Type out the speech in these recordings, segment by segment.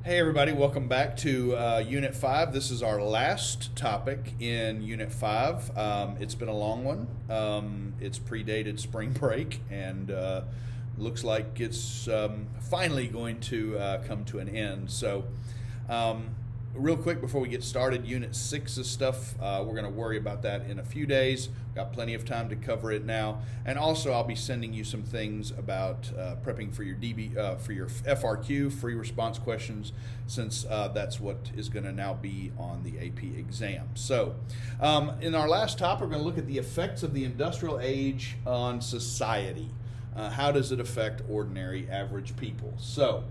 Hey everybody, welcome back to Unit 5. This is our last topic in Unit 5. It's been a long one. It's predated spring break and looks like it's finally going to come to an end. So real quick before we get started, Unit 6's stuff, we're going to worry about that in a few days. Got plenty of time to cover it now. And also I'll be sending you some things about prepping for your for your FRQ, free response questions, since that's what is going to now be on the AP exam. So in our last topic, we're going to look at the effects of the industrial age on society. How does it affect ordinary, average people? So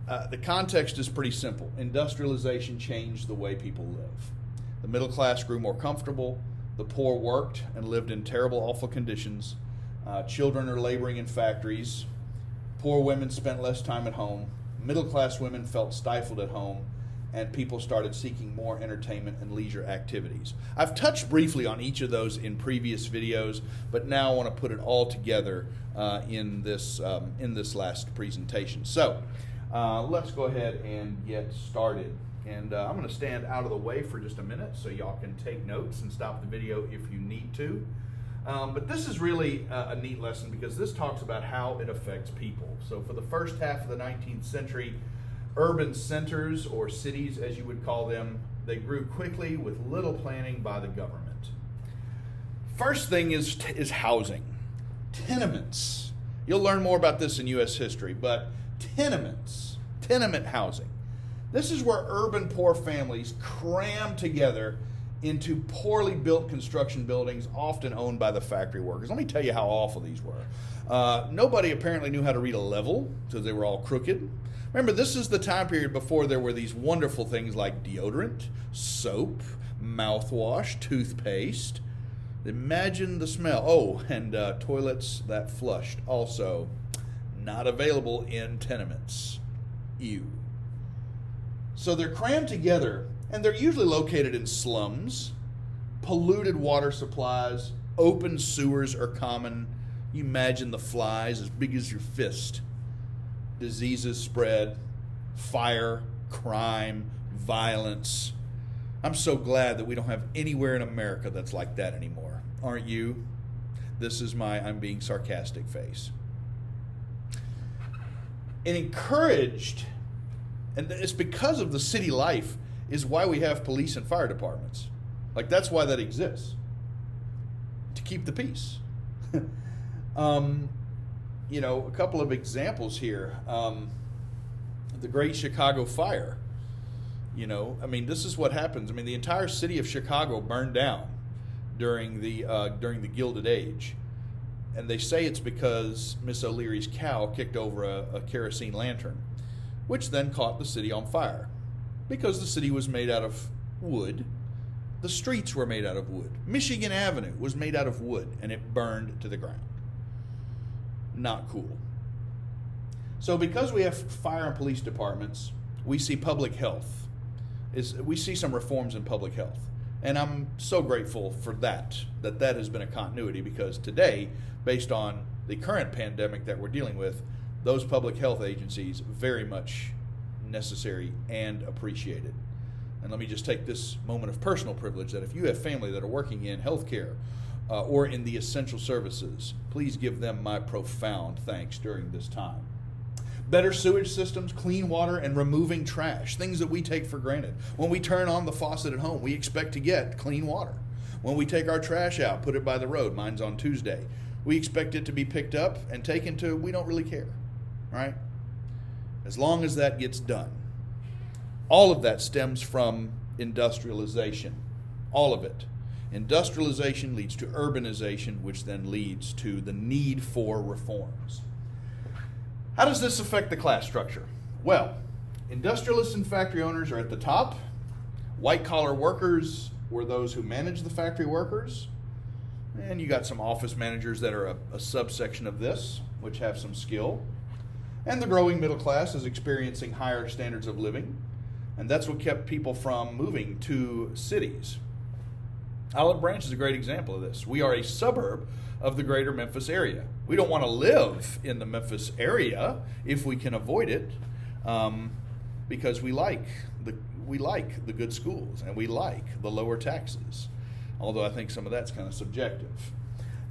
the context is pretty simple. Industrialization changed the way people live. The middle class grew more comfortable. The poor worked and lived in terrible, awful conditions. Children are laboring in factories. Poor women spent less time at home. Middle class women felt stifled at home. And people started seeking more entertainment and leisure activities. I've touched briefly on each of those in previous videos, but now I want to put it all together in this last presentation. So let's go ahead and get started. And I'm going to stand out of the way for just a minute so y'all can take notes and stop the video if you need to. But this is really a neat lesson because this talks about how it affects people. So for the first half of the 19th century, urban centers, or cities as you would call them, they grew quickly with little planning by the government. First thing is housing. Tenements. You'll learn more about this in U.S. history, but tenements, tenement housing. This is where urban poor families cram together into poorly built construction buildings, often owned by the factory workers. Let me tell you how awful these were. Nobody apparently knew how to read a level, so they were all crooked. Remember, this is the time period before there were these wonderful things like deodorant, soap, mouthwash, toothpaste. Imagine the smell. Oh, and toilets that flushed. Also not available in tenements. Ew. So they're crammed together, and they're usually located in slums. Polluted water supplies, open sewers are common. You imagine the flies as big as your fist. Diseases spread, fire, crime, violence. I'm so glad that we don't have anywhere in America that's like that anymore. Aren't you? This is my I'm being sarcastic face. It encouraged, and it's because of the city life, is why we have police and fire departments. Like, that's why that exists. To keep the peace. You know, a couple of examples here. The Great Chicago Fire. You know, I mean, this is what happens. I mean, the entire city of Chicago burned down during the Gilded Age. And they say it's because Miss O'Leary's cow kicked over a kerosene lantern, which then caught the city on fire. Because the city was made out of wood, the streets were made out of wood. Michigan Avenue was made out of wood, and it burned to the ground. Not cool. So because we have fire and police departments, we see public health. We see some reforms in public health. And I'm so grateful for that has been a continuity, because today, based on the current pandemic that we're dealing with, those public health agencies very much necessary and appreciated. And let me just take this moment of personal privilege that if you have family that are working in healthcare or in the essential services, please give them my profound thanks during this time. Better sewage systems, clean water, and removing trash, things that we take for granted. When we turn on the faucet at home, we expect to get clean water. When we take our trash out, put it by the road, mine's on Tuesday, we expect it to be picked up and taken to, we don't really care, right? As long as that gets done. All of that stems from industrialization. All of it. Industrialization leads to urbanization, which then leads to the need for reforms. How does this affect the class structure? Well, industrialists and factory owners are at the top. White-collar workers were those who managed the factory workers. And you got some office managers that are a subsection of this, which have some skill. And the growing middle class is experiencing higher standards of living. And that's what kept people from moving to cities. Olive Branch is a great example of this. We are a suburb of the greater Memphis area. We don't want to live in the Memphis area if we can avoid it. because we like the good schools and we like the lower taxes, although I think some of that's kind of subjective.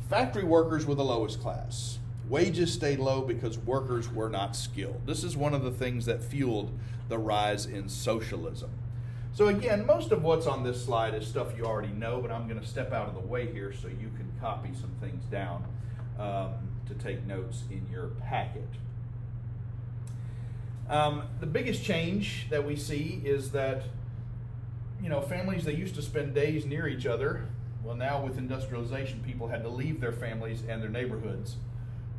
Factory workers were the lowest class. Wages stayed low because workers were not skilled. This is one of the things that fueled the rise in socialism. So again, most of what's on this slide is stuff you already know, but I'm going to step out of the way here so you can copy some things down to take notes in your packet. The biggest change that we see is that, families that used to spend days near each other, well, now with industrialization, people had to leave their families and their neighborhoods.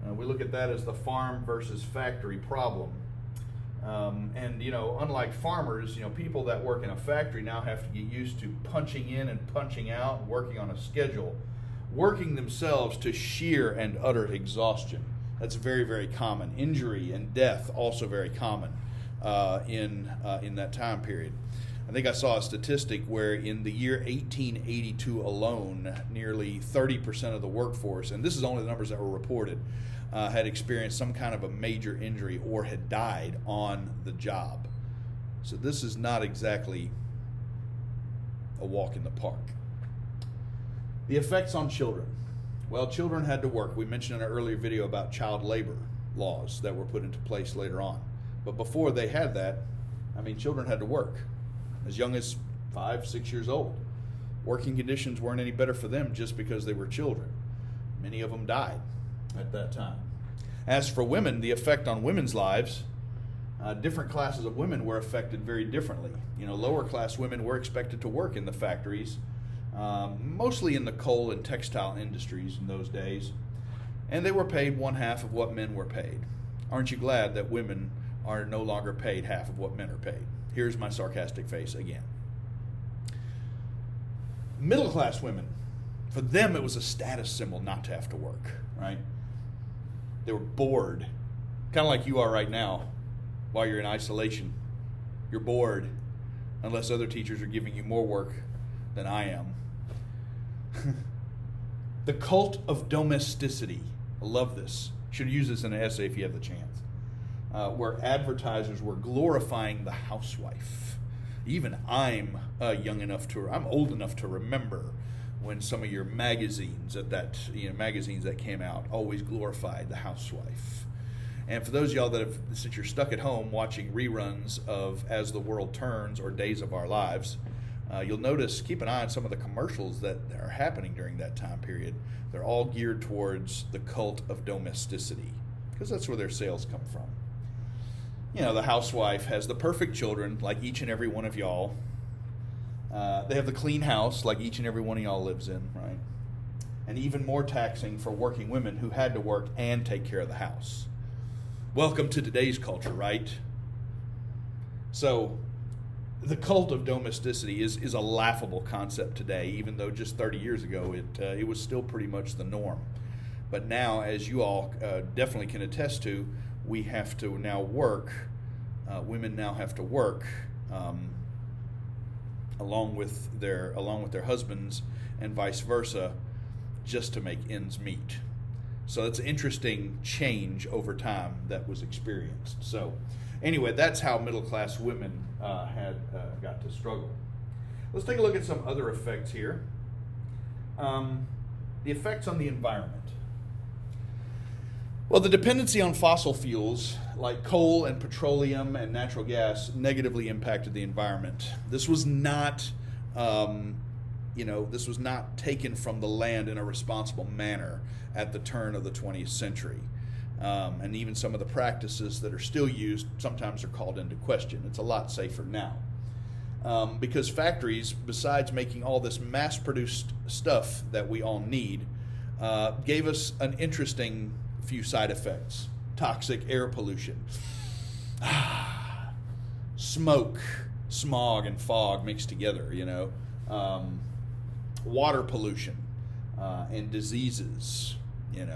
We look at that as the farm versus factory problem. Unlike farmers, people that work in a factory now have to get used to punching in and punching out, working on a schedule, working themselves to sheer and utter exhaustion. That's very, very common. Injury and death also very common in that time period. I think I saw a statistic where in the year 1882 alone, nearly 30% of the workforce, and this is only the numbers that were reported, had experienced some kind of a major injury or had died on the job. So this is not exactly a walk in the park. The effects on children. Well, children had to work. We mentioned in an earlier video about child labor laws that were put into place later on. But before they had that, children had to work as young as 5, 6 years old. Working conditions weren't any better for them just because they were children. Many of them died at that time. As for women, the effect on women's lives, different classes of women were affected very differently. Lower class women were expected to work in the factories, mostly in the coal and textile industries in those days, and they were paid 1/2 of what men were paid. Aren't you glad that women are no longer paid half of what men are paid? Here's my sarcastic face again. Middle class women, for them it was a status symbol not to have to work, right? They were bored, kind of like you are right now while you're in isolation. You're bored unless other teachers are giving you more work than I am. The cult of domesticity. I love this. You should use this in an essay if you have the chance. Where advertisers were glorifying the housewife. Even I'm old enough to remember when some of your magazines magazines that came out always glorified the housewife. And for those of y'all since you're stuck at home watching reruns of As the World Turns or Days of Our Lives, you'll notice, keep an eye on some of the commercials that are happening during that time period. They're all geared towards the cult of domesticity because that's where their sales come from. The housewife has the perfect children, like each and every one of y'all. They have the clean house, like each and every one of y'all lives in, right? And even more taxing for working women who had to work and take care of the house. Welcome to today's culture, right? So, the cult of domesticity is a laughable concept today, even though just 30 years ago it was still pretty much the norm. But now, as you all definitely can attest to, we have to now work. Women now have to work along with their husbands and vice versa, just to make ends meet. So it's an interesting change over time that was experienced. So anyway, that's how middle class women had got to struggle. Let's take a look at some other effects here. The effects on the environment. Well, the dependency on fossil fuels like coal and petroleum and natural gas negatively impacted the environment. This was not, this was not taken from the land in a responsible manner at the turn of the 20th century. And even some of the practices that are still used sometimes are called into question. It's a lot safer now. Because factories, besides making all this mass-produced stuff that we all need, gave us an interesting few side effects. Toxic air pollution. Smoke, smog, and fog mixed together, water pollution and diseases, It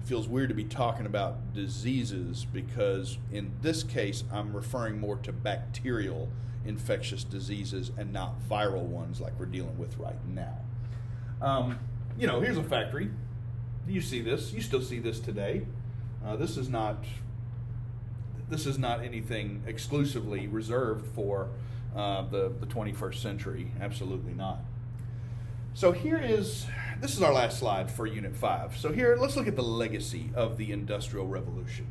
feels weird to be talking about diseases because in this case I'm referring more to bacterial infectious diseases and not viral ones like we're dealing with right now. Here's a factory. You see this. You still see this today. This is not this is not anything exclusively reserved for the 21st century. Absolutely not. So this is our last slide for Unit 5. So here, let's look at the legacy of the Industrial Revolution.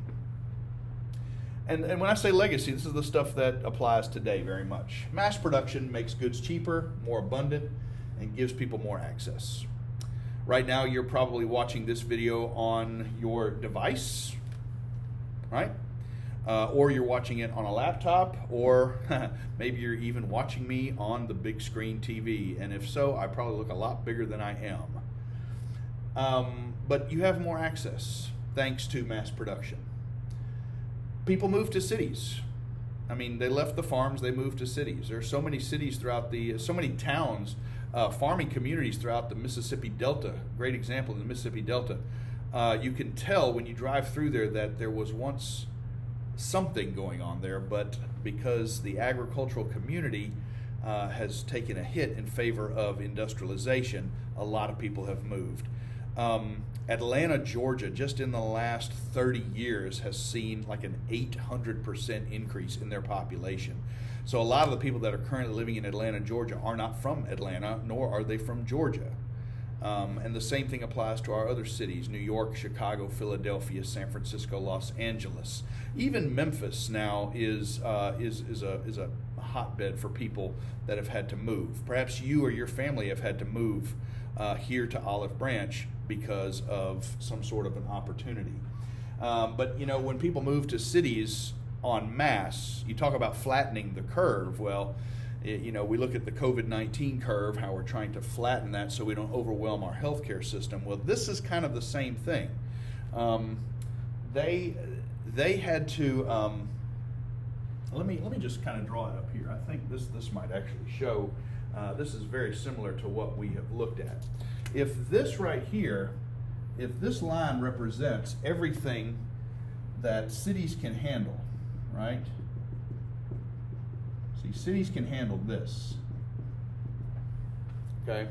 And when I say legacy, this is the stuff that applies today very much. Mass production makes goods cheaper, more abundant, and gives people more access. Right now, you're probably watching this video on your device, right? Or you're watching it on a laptop, or maybe you're even watching me on the big screen TV. And if so, I probably look a lot bigger than I am. But you have more access thanks to mass production. People moved to cities. I mean, they left the farms, they moved to cities. There are so many cities so many towns, farming communities throughout the Mississippi Delta. Great example in the Mississippi Delta. You can tell when you drive through there that there was once something going on there, but because the agricultural community has taken a hit in favor of industrialization, a lot of people have moved. Atlanta, Georgia, just in the last 30 years has seen like an 800% increase in their population. So a lot of the people that are currently living in Atlanta, Georgia are not from Atlanta, nor are they from Georgia. And the same thing applies to our other cities: New York, Chicago, Philadelphia, San Francisco, Los Angeles. Even Memphis now is a hotbed for people that have had to move. Perhaps you or your family have had to move here to Olive Branch because of some sort of an opportunity. But you know, when people move to cities en masse, you talk about flattening the curve. Well, you know, we look at the COVID-19 curve, how we're trying to flatten that so we don't overwhelm our healthcare system. Well, this is kind of the same thing. They had to. Let me just kind of draw it up here. I think this might actually show. This is very similar to what we have looked at. If this right here, if this line represents everything that cities can handle, right? See, cities can handle this. Okay.